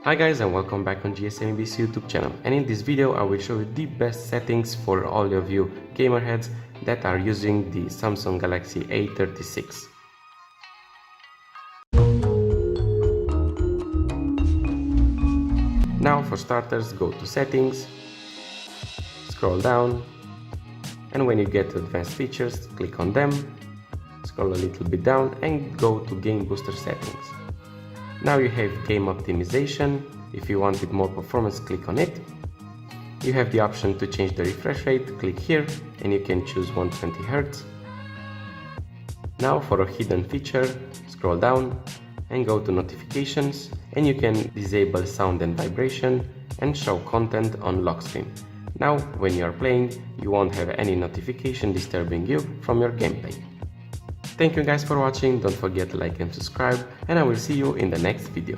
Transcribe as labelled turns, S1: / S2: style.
S1: Hi guys, and welcome back on GSM-ABC YouTube channel, and in this video I will show you the best settings for all of you gamer heads that are using the Samsung Galaxy A36. Now for starters, go to settings, scroll down, and when you get to advanced features, click on them, scroll a little bit down and go to game booster settings. Now you have game optimization. If you wanted more performance, click on it. You have the option to change the refresh rate, click here and you can choose 120 Hz. Now for a hidden feature, scroll down and go to notifications, and you can disable sound and vibration and show content on lock screen. Now when you are playing, you won't have any notification disturbing you from your gameplay. Thank you guys for watching, don't forget to like and subscribe, and I will see you in the next video.